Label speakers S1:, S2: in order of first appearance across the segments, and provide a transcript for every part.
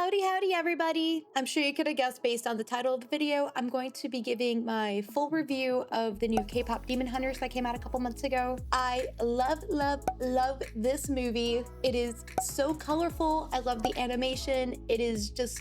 S1: Howdy everybody! I'm sure you could have guessed based on the title of the video, I'm going to be giving my full review of the new K-pop Demon Hunters that came out a couple months ago. I love this movie. It is so colorful. I love the animation. It is just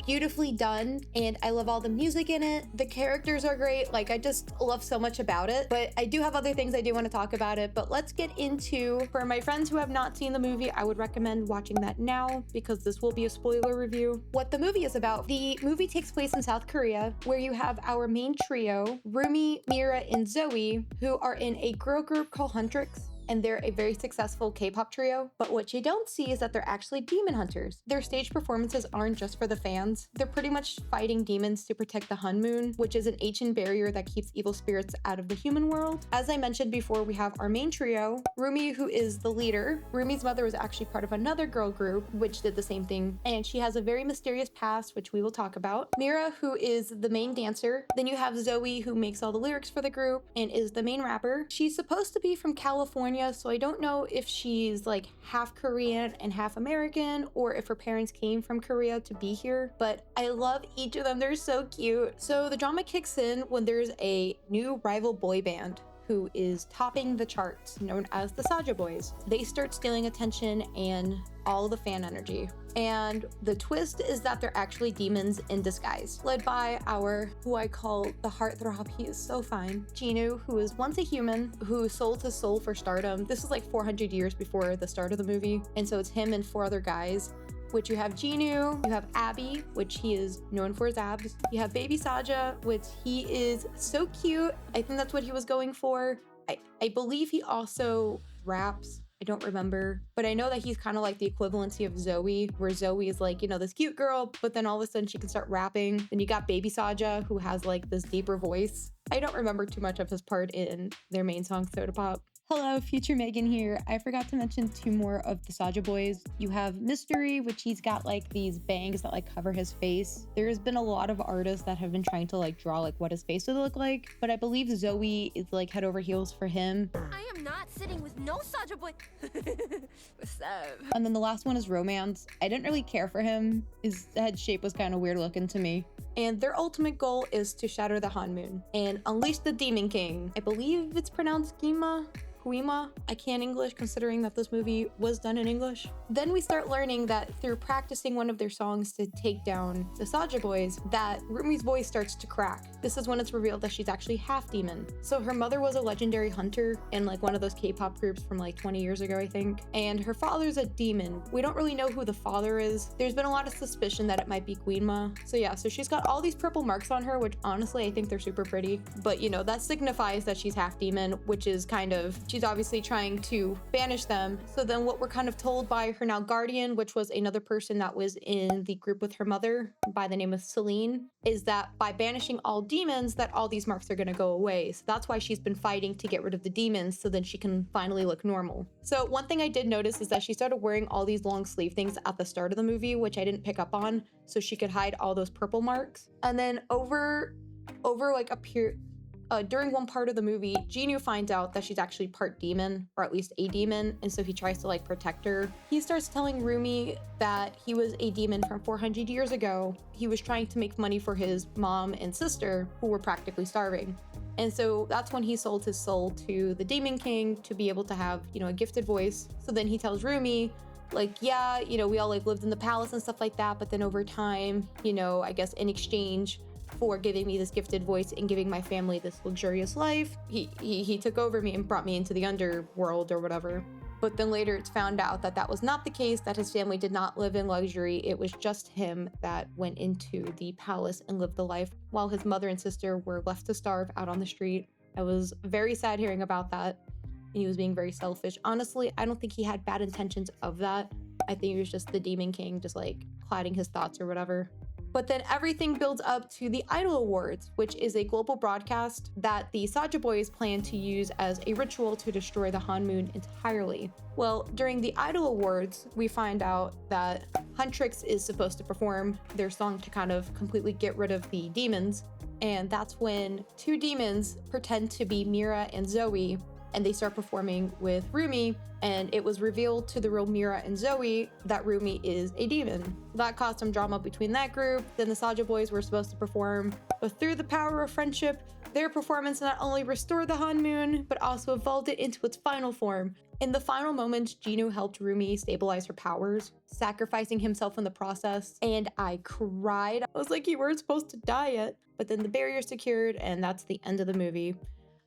S1: beautifully done, and I love all the music in it. The characters are great. Like, I just love so much about it. But I do have other things I do want to talk about it. But let's get into, for my friends who have not seen the movie, I would recommend watching that now because this will be a spoiler review. What the movie is about. The movie takes place in South Korea, where you have our main trio, Rumi, Mira, and Zoe, who are in a girl group called Huntrix. And they're a very successful K-pop trio. But what you don't see is that they're actually demon hunters. Their stage performances aren't just for the fans. They're pretty much fighting demons to protect the Hun Moon, which is an ancient barrier that keeps evil spirits out of the human world. As I mentioned before, we have our main trio, Rumi, who is the leader. Rumi's mother was actually part of another girl group, which did the same thing. And she has a very mysterious past, which we will talk about. Mira, who is the main dancer. Then you have Zoe, who makes all the lyrics for the group and is the main rapper. She's supposed to be from California, so I don't know if she's like half Korean and half American, or if her parents came from Korea to be here, but I love each of them. They're so cute. So the drama kicks in when there's a new rival boy band who is topping the charts, known as the Saja Boys. They start stealing attention and all the fan energy. And the twist is that they're actually demons in disguise, led by our, who I call the heartthrob. He is so fine, Jinu, who is once a human who sold his soul for stardom. This is like 400 years before the start of the movie. And so it's him and 4 other guys, which you have Jinu, you have Abby, which he is known for his abs. You have Baby Saja, which he is so cute. I think that's what he was going for. I believe he also raps. I don't remember, but I know that he's kind of like the equivalency of Zoe, where Zoe is like, you know, this cute girl, but then all of a sudden she can start rapping. Then you got Baby Saja, who has like this deeper voice. I don't remember too much of his part in their main song, Soda Pop. Hello, Future Megan here. I forgot to mention 2 more of the Saja Boys. You have Mystery, which he's got like these bangs that like cover his face. There's been a lot of artists that have been trying to like draw like what his face would look like, but I believe Zoe is like head over heels for him.
S2: I am not sitting with no Saja Boy. What's up?
S1: And then the last one is Romance. I didn't really care for him. His head shape was kind of weird looking to me. And their ultimate goal is to shatter the Han Moon and unleash the Demon King. I believe it's pronounced Gima. I can't English considering that this movie was done in English. Then we start learning that through practicing one of their songs to take down the Saja Boys, that Rumi's voice starts to crack. This is when it's revealed that she's actually half demon. So her mother was a legendary hunter in like one of those K-pop groups from like 20 years ago, I think. And her father's a demon. We don't really know who the father is. There's been a lot of suspicion that it might be Guinma. So yeah, so she's got all these purple marks on her, which honestly I think they're super pretty. But you know, that signifies that she's half demon, which is kind of, she's obviously trying to banish them. So then what we're kind of told by her now guardian, which was another person that was in the group with her mother by the name of Celine, is that by banishing all demons, that all these marks are going to go away. So that's why she's been fighting to get rid of the demons, so then she can finally look normal. So one thing I did notice is that she started wearing all these long sleeve things at the start of the movie, which I didn't pick up on, so she could hide all those purple marks. And then over like a period, during one part of the movie, Jinu finds out that she's actually part demon, or at least a demon, and so he tries to like protect her. He starts telling Rumi that he was a demon from 400 years ago. He was trying to make money for his mom and sister, who were practically starving. And so that's when he sold his soul to the Demon King to be able to have, you know, a gifted voice. So then he tells Rumi, like, yeah, you know, we all like lived in the palace and stuff like that, but then over time, you know, I guess in exchange for giving me this gifted voice and giving my family this luxurious life, he took over me and brought me into the underworld or whatever. But then later it's found out that that was not the case, that his family did not live in luxury. It was just him that went into the palace and lived the life, while his mother and sister were left to starve out on the street. I was very sad hearing about that. And he was being very selfish. Honestly, I don't think he had bad intentions of that. I think he was just the Demon King, just like clouding his thoughts or whatever. But then everything builds up to the Idol Awards, which is a global broadcast that the Saja Boys plan to use as a ritual to destroy the Han Moon entirely. Well, during the Idol Awards, we find out that Huntrix is supposed to perform their song to kind of completely get rid of the demons. And that's when 2 demons pretend to be Mira and Zoe and they start performing with Rumi, and it was revealed to the real Mira and Zoe that Rumi is a demon. That caused some drama between that group. Then the Saja boys were supposed to perform, but through the power of friendship, their performance not only restored the Hanmoon, but also evolved it into its final form. In the final moments, Jinu helped Rumi stabilize her powers, sacrificing himself in the process, and I cried. I was like, you weren't supposed to die yet. But then the barrier secured, and that's the end of the movie.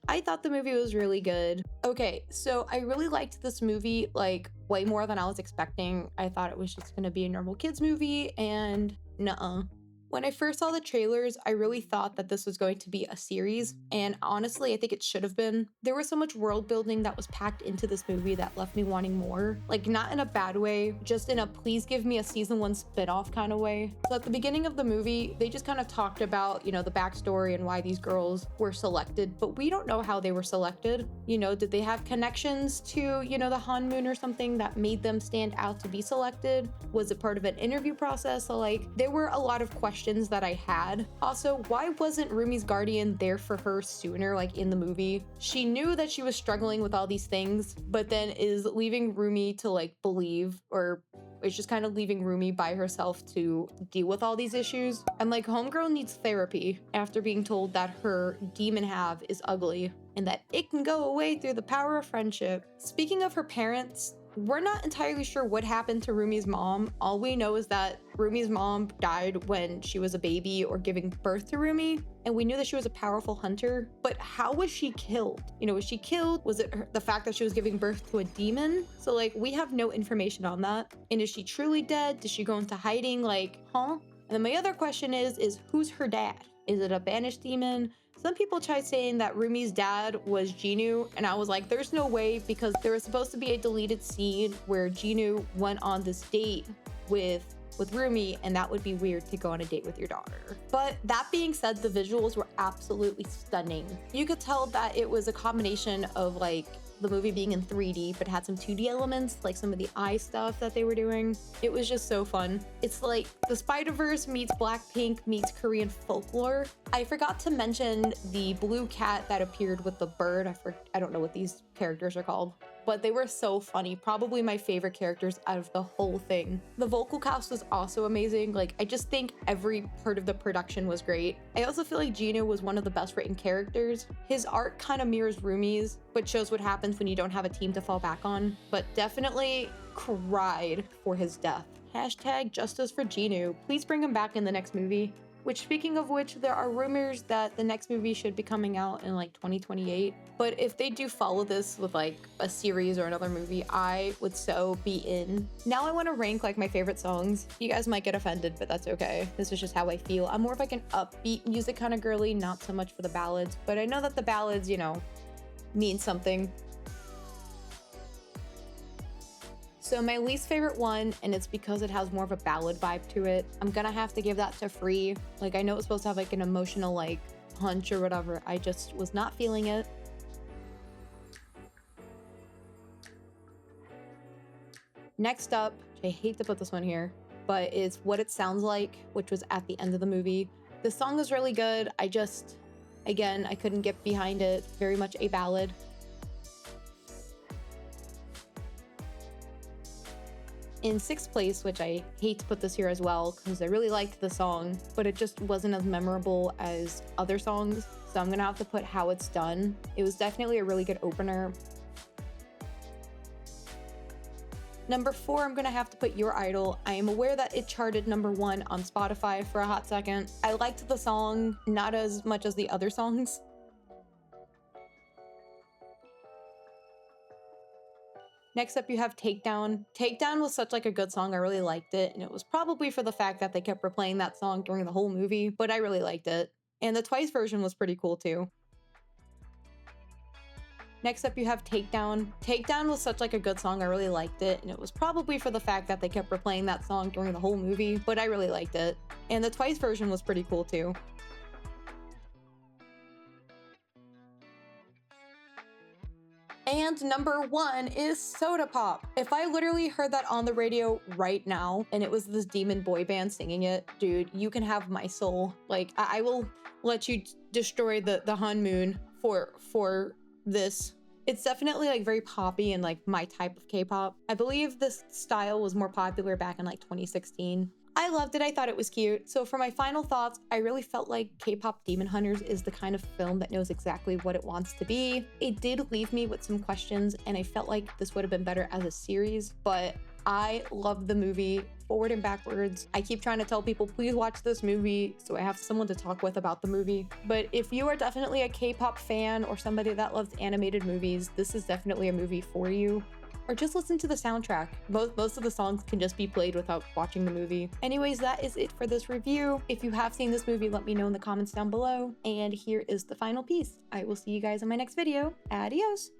S1: I thought the movie was really good. Okay, so I really liked this movie, like, way more than I was expecting. I thought it was just gonna be a normal kids movie, and nuh-uh. When I first saw the trailers, I really thought that this was going to be a series, and honestly, I think it should have been. There was so much world building that was packed into this movie that left me wanting more. Like, not in a bad way, just in a please give me a season 1 spinoff kind of way. So at the beginning of the movie, they just kind of talked about, you know, the backstory and why these girls were selected, but we don't know how they were selected. You know, did they have connections to, you know, the Hanmoon or something that made them stand out to be selected? Was it part of an interview process? So, like, there were a lot of questions that I had. Also, why wasn't Rumi's guardian there for her sooner, like in the movie? She knew that she was struggling with all these things, but then is leaving Rumi to like believe, or it's just kind of leaving Rumi by herself to deal with all these issues. And like, homegirl needs therapy after being told that her demon half is ugly and that it can go away through the power of friendship. Speaking of her parents, we're not entirely sure what happened to Rumi's mom. All we know is that Rumi's mom died when she was a baby or giving birth to Rumi, and we knew that she was a powerful hunter, but how was she killed? You know, was she killed? Was it the fact that she was giving birth to a demon? So like, we have no information on that. And is she truly dead? Did she go into hiding? Like, huh? And then my other question is who's her dad? Is it a banished demon? Some people tried saying that Rumi's dad was Jinu, and I was like, there's no way, because there was supposed to be a deleted scene where Jinu went on this date with Rumi, and that would be weird to go on a date with your daughter. But that being said, the visuals were absolutely stunning. You could tell that it was a combination of like the movie being in 3D, but had some 2D elements, like some of the eye stuff that they were doing. It was just so fun. It's like the Spider-Verse meets Blackpink meets Korean folklore. I forgot to mention the blue cat that appeared with the bird. I don't know what these characters are called, but they were so funny. Probably my favorite characters out of the whole thing. The vocal cast was also amazing. Like, I just think every part of the production was great. I also feel like Jinu was one of the best written characters. His art kind of mirrors Rumi's, which shows what happens when you don't have a team to fall back on, but definitely cried for his death. Hashtag justice for Jinu. Please bring him back in the next movie. Which, speaking of which, there are rumors that the next movie should be coming out in like 2028. But if they do follow this with like a series or another movie, I would so be in. Now I want to rank like my favorite songs. You guys might get offended, but that's okay. This is just how I feel. I'm more of like an upbeat music kind of girly, not so much for the ballads. But I know that the ballads, you know, mean something. So my least favorite one, and it's because it has more of a ballad vibe to it, I'm gonna have to give that to Free. Like, I know it's supposed to have like an emotional like punch or whatever. I just was not feeling it. Next up, I hate to put this one here, but it's What It Sounds Like, which was at the end of the movie. The song is really good. Again, I couldn't get behind it. Very much a ballad. In 6th place, which I hate to put this here as well, because I really liked the song, but it just wasn't as memorable as other songs, so I'm gonna have to put How It's Done. It was definitely a really good opener. Number 4, I'm gonna have to put Your Idol. I am aware that it charted #1 on Spotify for a hot second. I liked the song, not as much as the other songs. Next up, you have Takedown. Takedown was such like a good song. I really liked it. And it was probably for the fact that they kept replaying that song during the whole movie, but I really liked it. And the Twice version was pretty cool too. Next up, you have Takedown. Takedown was such like a good song. I really liked it. And it was probably for the fact that they kept replaying that song during the whole movie, but I really liked it. And the Twice version was pretty cool too. And #1 is Soda Pop. If I literally heard that on the radio right now and it was this demon boy band singing it, dude, you can have my soul. Like, I will let you destroy the Hanmoon for this. It's definitely like very poppy and like my type of K-pop. I believe this style was more popular back in like 2016. I loved it. I thought it was cute. So for my final thoughts, I really felt like K-pop Demon Hunters is the kind of film that knows exactly what it wants to be. It did leave me with some questions, and I felt like this would have been better as a series, but I love the movie forward and backwards. I keep trying to tell people, please watch this movie so I have someone to talk with about the movie. But if you are definitely a K-pop fan or somebody that loves animated movies, this is definitely a movie for you. Or just listen to the soundtrack. Most of the songs can just be played without watching the movie. Anyways, that is it for this review. If you have seen this movie, let me know in the comments down below. And here is the final piece. I will see you guys in my next video. Adios!